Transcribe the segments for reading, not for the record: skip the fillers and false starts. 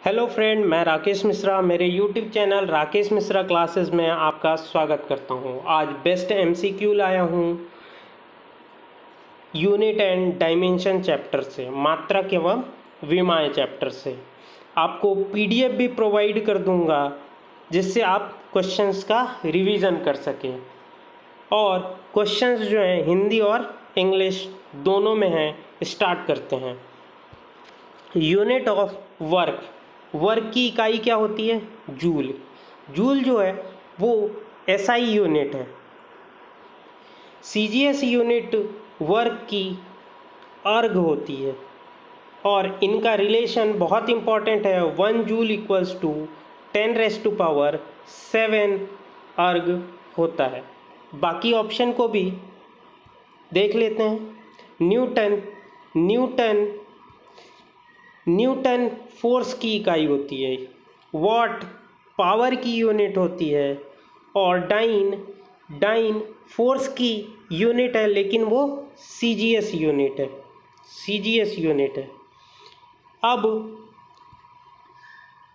Hello friend, मैं राकेश मिश्रा मेरे YouTube channel Rakesh Mishra classes में आपका स्वागत करता हूं। आज बेस्ट एमसीक्यू लाया हूं यूनिट एंड डायमेंशन चैप्टर से, मात्रक एवं विमाएँ चैप्टर से। आपको पीडीएफ भी प्रोवाइड कर दूंगा जिससे आप क्वेश्चंस का रिवीजन कर सकें। और क्वेश्चंस जो हैं हिंदी और इंग्लिश दोनों में हैं। स्टार्ट करते हैं। यूनिट ऑफ वर्क, वर्क की इकाई क्या होती है? जूल। जूल जो है वो एसआई यूनिट है। सीजीएस यूनिट वर्क की अर्ग होती है और इनका रिलेशन बहुत इंपॉर्टेंट है। 1 जूल इक्वल्स टू 10⁻⁷ अर्ग होता है। बाकी ऑप्शन को भी देख लेते हैं। न्यूटन फोर्स की इकाई होती है। वॉट पावर की यूनिट होती है। और डाइन फोर्स की यूनिट है, लेकिन वो सीजीएस यूनिट है। अब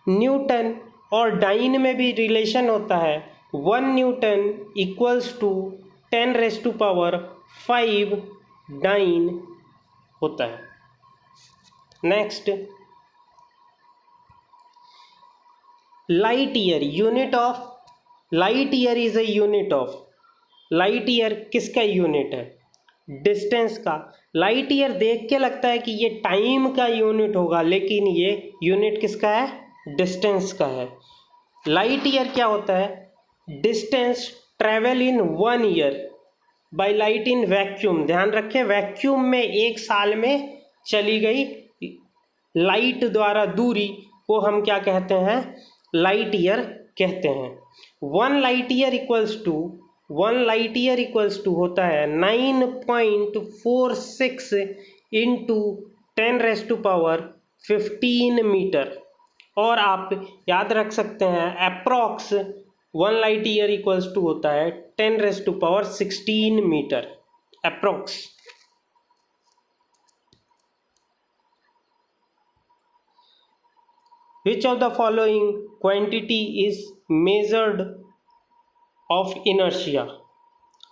न्यूटन और डाइन में भी रिलेशन होता है। 1 न्यूटन इक्वल्स टू 10⁵ डाइन होता है। Next, light year, unit of light year is a unit of. Light year किसका यूनिट है? डिस्टेंस का। लाइट ईयर देख के लगता है कि ये टाइम का यूनिट होगा, लेकिन ये यूनिट किसका है? डिस्टेंस का है। लाइट ईयर क्या होता है? Distance travel in 1 year by light in vacuum. ध्यान रखें, वैक्यूम में 1 साल में चली गई लाइट द्वारा दूरी को हम क्या कहते हैं? लाइट ईयर कहते हैं। 1 लाइट ईयर इक्वल्स टू होता है 9.46 इंटू 10⁻15 मीटर। और आप याद रख सकते हैं approx 1 light year equals to होता है 10⁻16 metre approx. Which of the following quantity is measured of inertia?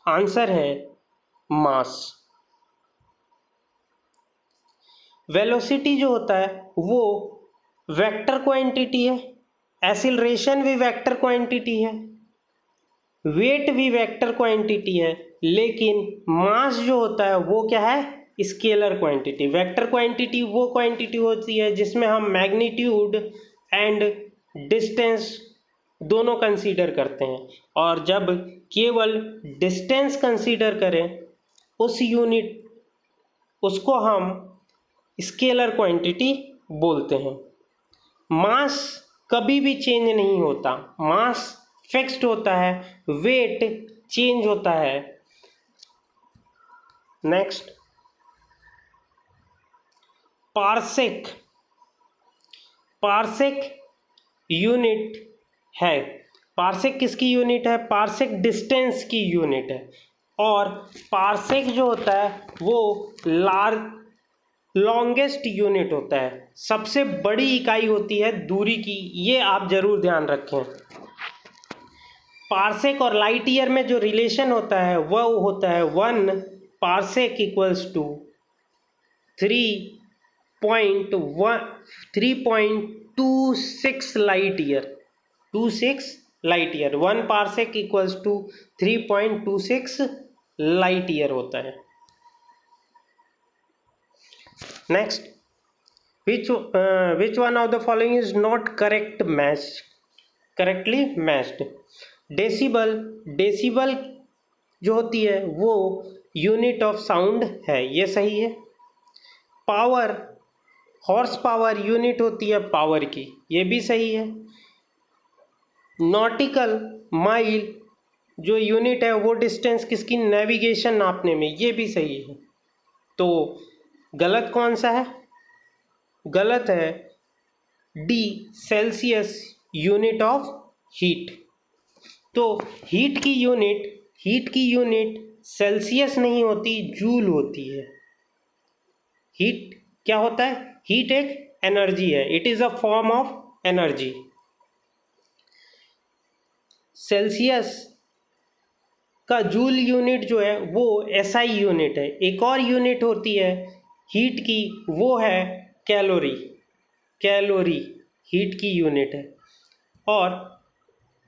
Answer है मास। वेलोसिटी जो होता है वो वेक्टर क्वांटिटी है। एक्सीलरेशन भी वेक्टर क्वांटिटी है। वेट भी वेक्टर क्वांटिटी है। लेकिन मास जो होता है वो क्या है? Scalar quantity. वेक्टर क्वांटिटी वो क्वांटिटी होती है जिसमें हम मैग्नीट्यूड एंड डिस्टेंस दोनों कंसीडर करते हैं, और जब केवल डिस्टेंस कंसीडर करें उसको हम स्केलर क्वांटिटी बोलते हैं। मास कभी भी चेंज नहीं होता, मास फिक्स्ड होता है, वेट चेंज होता है। नेक्स्ट, पार्सेक यूनिट है। पार्सेक किसकी यूनिट है? पार्सेक डिस्टेंस की यूनिट है। और पार्सेक जो होता है वो लॉन्गेस्ट यूनिट होता है, सबसे बड़ी इकाई होती है दूरी की। ये आप जरूर ध्यान रखें। पार्सेक और लाइट ईयर में जो रिलेशन होता है वह होता है 1 parsec equals to 3.26 light year. 1 parsec equals to 3.26 light year होता है। Next, which one of the following is not correctly matched? Decibel जो होती है वो यूनिट ऑफ साउंड है, ये सही है। पावर, हॉर्स पावर यूनिट होती है पावर की, ये भी सही है। नॉटिकल माइल जो यूनिट है वो डिस्टेंस किसकी? नेविगेशन नापने में, ये भी सही है। तो गलत कौन सा है? गलत है D, Celsius unit of heat. तो हीट की यूनिट सेल्सियस नहीं होती, जूल होती है। हीट क्या होता है? हीट एक एनर्जी है। It is a form of energy. Celsius का जूल यूनिट जो है वो एसआई यूनिट है। एक और यूनिट होती है हीट की, वो है कैलोरी। कैलोरी हीट की यूनिट है। और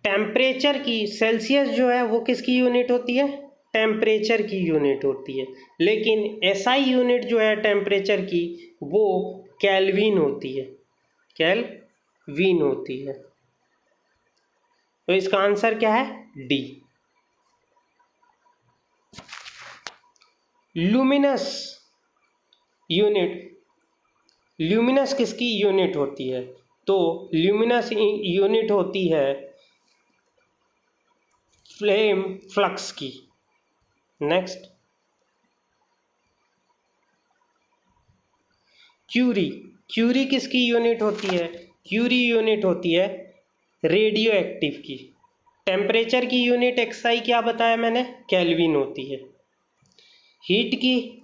टेम्परेचर की, सेल्सियस जो है वो किसकी यूनिट होती है? टेम्परेचर की यूनिट होती है। लेकिन एसआई यूनिट जो है टेम्परेचर की वो केल्विन होती है। केल्विन होती है। तो इसका आंसर क्या है? डी। लुमिनस यूनिट, ल्यूमिनस किसकी यूनिट होती है? तो ल्यूमिनस यूनिट होती है फ्लेम फ्लक्स की। Next, curie. क्यूरी किसकी यूनिट होती है? क्यूरी यूनिट होती है रेडियो एक्टिव की। टेम्परेचर की यूनिट एक्सआई क्या बताया मैंने? केल्विन होती है। हीट की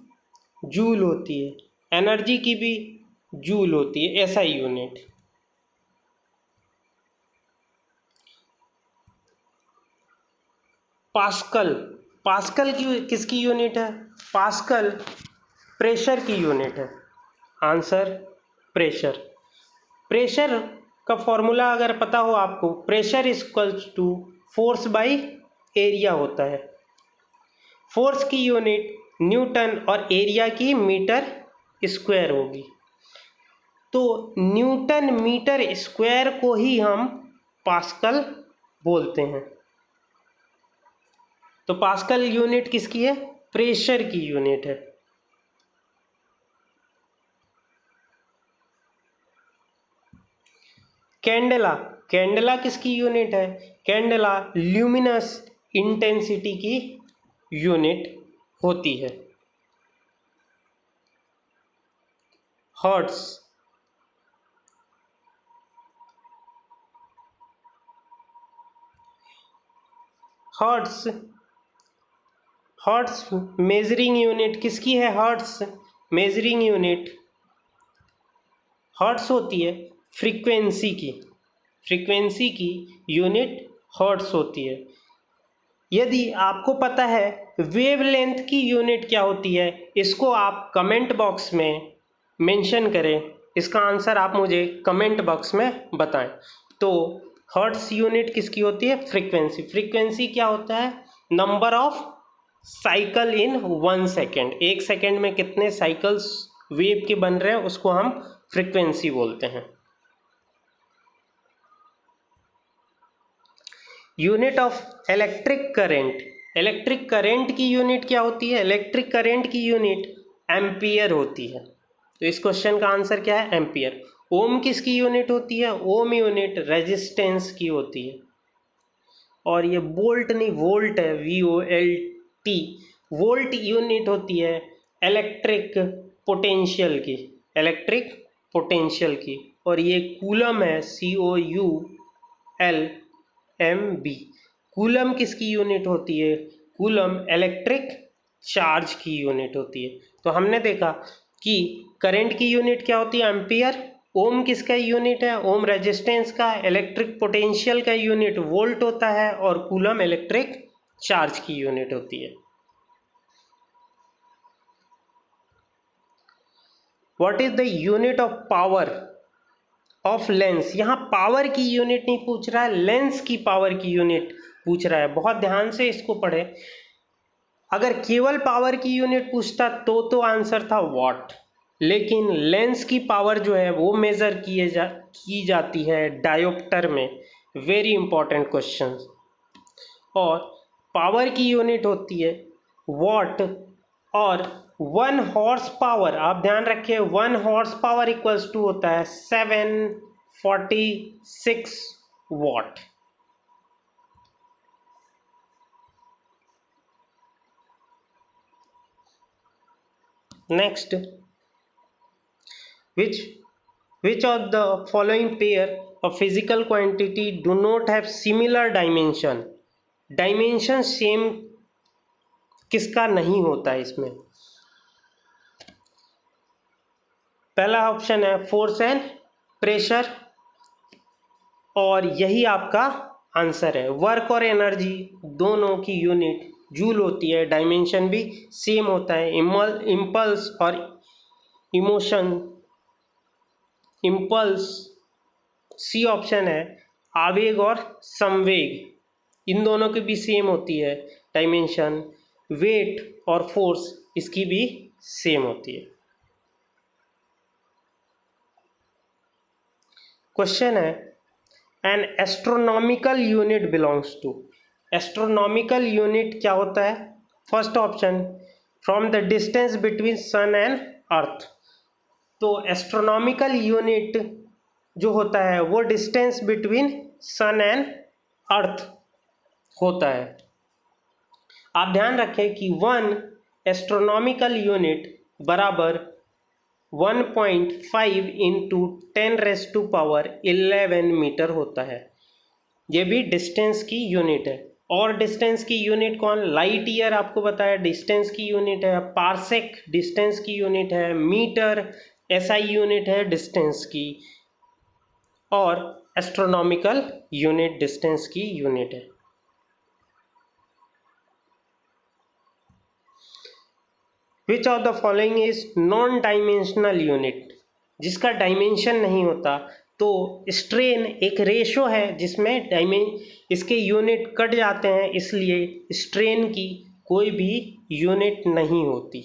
जूल होती है, एनर्जी की भी जूल होती है, एसआई यूनिट। पास्कल, पास्कल की किसकी यूनिट है? पास्कल प्रेशर की यूनिट है। Answer pressure. प्रेशर का फॉर्मूला अगर पता हो आपको, pressure equals to force by area होता है। फोर्स की यूनिट न्यूटन और एरिया की मीटर स्क्वायर होगी। तो न्यूटन मीटर स्क्वायर को ही हम पास्कल बोलते हैं। तो पास्कल यूनिट किसकी है? प्रेशर की यूनिट है। कैंडेला, कैंडेला किसकी यूनिट है? कैंडेला ल्यूमिनस इंटेंसिटी की यूनिट होती है। Hertz, hertz, hertz measuring unit किसकी है? हर्ट्स मेजरिंग यूनिट, हर्ट्स होती है फ्रीक्वेंसी की। फ्रीक्वेंसी की यूनिट हर्ट्स होती है। यदि आपको पता है वेवलेंथ की यूनिट क्या होती है, इसको आप कमेंट बॉक्स में मेंशन करें। इसका आंसर आप मुझे कमेंट बॉक्स में बताएं। तो हर्ट्स यूनिट किसकी होती है? फ्रीक्वेंसी। फ्रीक्वेंसी क्या होता है? Number of cycle in 1 second. 1 second में कितने साइकिल्स वेव के बन रहे हैं उसको हम फ्रीक्वेंसी बोलते हैं। Unit of electric current, electric current की यूनिट क्या होती है? इलेक्ट्रिक करंट की यूनिट एम्पियर होती है। तो इस क्वेश्चन का आंसर क्या है? एम्पियर। ओम किसकी यूनिट होती है? ओम यूनिट रेजिस्टेंस की होती है। और ये वोल्ट नहीं, वोल्ट है, VOLT। वोल्ट यूनिट होती है इलेक्ट्रिक पोटेंशियल की, इलेक्ट्रिक पोटेंशियल की। और ये कूलम है, COULMB। कूलम किसकी यूनिट होती है? कूलम इलेक्ट्रिक चार्ज की यूनिट होती है। तो हमने देखा कि करंट की यूनिट क्या होती है? एम्पियर। ओम किसका यूनिट है? ओम रेजिस्टेंस का। इलेक्ट्रिक पोटेंशियल का यूनिट वोल्ट होता है। और कूलम इलेक्ट्रिक चार्ज की यूनिट होती है। What is the unit of power of lens? यहाँ पावर की यूनिट नहीं पूछ रहा है, लेंस की पावर की यूनिट पूछ रहा है। बहुत ध्यान से इसको पढ़े। अगर केवल पावर की यूनिट पूछता तो आंसर था वॉट। लेकिन लेंस की पावर जो है वो मेजर की जाती है डायोप्टर में। Very important question. और पावर की यूनिट होती है वॉट। और 1 हॉर्स पावर, आप ध्यान रखिए, 1 हॉर्स पावर इक्वल्स टू होता है 746 what. Next, which of the following pair of physical quantity do not have similar dimension? Dimension same किसका नहीं होता है इसमें? पहला ऑप्शन है फोर्स एंड प्रेशर, और यही आपका आंसर है। वर्क और एनर्जी दोनों की यूनिट जूल होती है, डायमेंशन भी सेम होता है। इम्पल्स और इमोशन, इम्पल्स सी ऑप्शन है, आवेग और संवेग इन दोनों की भी सेम होती है डायमेंशन। वेट और फोर्स इसकी भी सेम होती है। क्वेश्चन है, an astronomical unit belongs to. Astronomical unit क्या होता है? First option, from the distance between sun and earth. तो एस्ट्रोनॉमिकल यूनिट जो होता है वो distance between sun and earth होता है। आप ध्यान रखें कि 1 एस्ट्रोनॉमिकल यूनिट बराबर 1.5 इंटू 10⁻11 मीटर होता है। ये भी डिस्टेंस की यूनिट है। और डिस्टेंस की यूनिट कौन? लाइट ईयर आपको बताया डिस्टेंस की यूनिट है, पार्सेक डिस्टेंस की यूनिट है, मीटर एसआई यूनिट है डिस्टेंस की, और एस्ट्रोनॉमिकल यूनिट डिस्टेंस की यूनिट है। विच of the following is non dimensional unit? जिसका डायमेंशन नहीं होता। तो स्ट्रेन एक रेशो है जिसमें इसके यूनिट कट जाते हैं, इसलिए स्ट्रेन की कोई भी यूनिट नहीं होती।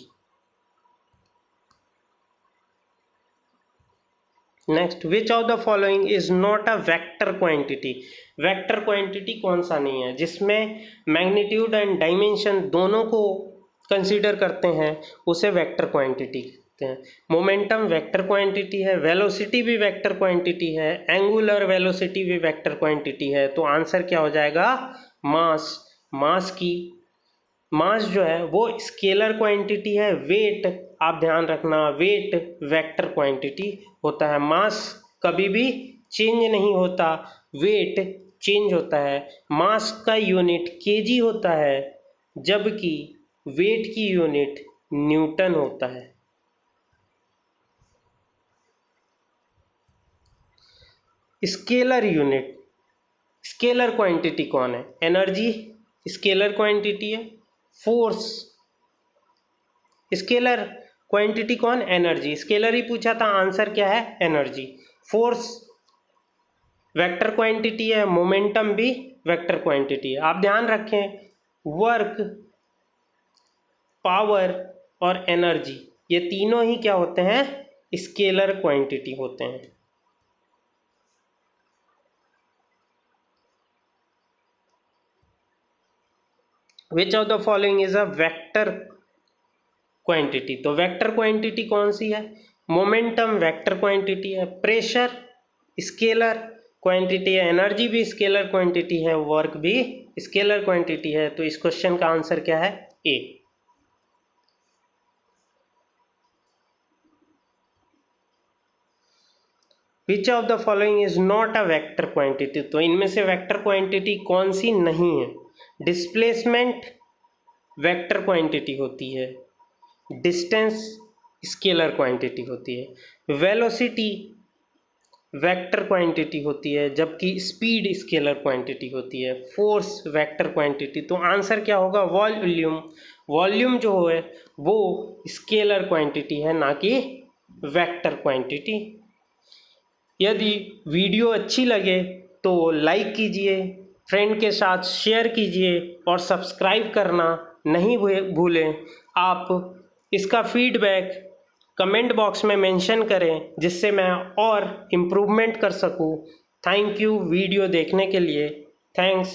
Next, which of the following is not a vector quantity? Vector quantity कौन सा नहीं है जिसमें मैग्नीट्यूड एंड डायमेंशन दोनों को कंसीडर करते हैं, उसे वेक्टर क्वांटिटी कहते हैं। मोमेंटम वेक्टर क्वांटिटी है, वेलोसिटी भी वेक्टर क्वांटिटी है, एंगुलर वेलोसिटी भी वेक्टर क्वांटिटी है। तो आंसर क्या हो जाएगा? मास। मास जो है वो स्केलर क्वांटिटी है। वेट आप ध्यान रखना, वेट वेक्टर क्वांटिटी होता है। मास कभी भी चेंज नहीं होता, वेट चेंज होता है। मास का यूनिट केजी होता है, जबकि वेट की यूनिट न्यूटन होता है। स्केलर यूनिट, स्केलर क्वांटिटी कौन है? एनर्जी स्केलर क्वांटिटी है। फोर्स स्केलर क्वांटिटी कौन? एनर्जी। स्केलर ही पूछा था, आंसर क्या है? एनर्जी। फोर्स वेक्टर क्वांटिटी है, मोमेंटम भी वेक्टर क्वांटिटी है। आप ध्यान रखें, वर्क, पावर और एनर्जी ये तीनों ही क्या होते हैं? स्केलर क्वांटिटी होते हैं। Which of the following is a vector quantity? तो वेक्टर क्वांटिटी कौन सी है? मोमेंटम वेक्टर क्वांटिटी है, प्रेशर स्केलर क्वांटिटी है, एनर्जी भी स्केलर क्वांटिटी है, वर्क भी स्केलर क्वांटिटी है। तो इस क्वेश्चन का आंसर क्या है? A. Which of the following is not a vector quantity? तो इनमें से वेक्टर क्वांटिटी कौन सी नहीं है? डिस्प्लेसमेंट वेक्टर क्वांटिटी होती है, डिस्टेंस स्केलर क्वांटिटी होती है, वेलोसिटी वेक्टर क्वांटिटी होती है, जबकि स्पीड स्केलर क्वांटिटी होती है, फोर्स वेक्टर क्वांटिटी। तो आंसर क्या होगा? वॉल्यूम। वॉल्यूम जो है वो स्केलर क्वांटिटी है, ना कि वेक्टर क्वांटिटी। यदि वीडियो अच्छी लगे तो लाइक कीजिए, फ्रेंड के साथ शेयर कीजिए और सब्सक्राइब करना नहीं भूलें। आप इसका फीडबैक कमेंट बॉक्स में मेंशन करें, जिससे मैं और इम्प्रूवमेंट कर सकूं। थैंक यू वीडियो देखने के लिए। थैंक्स।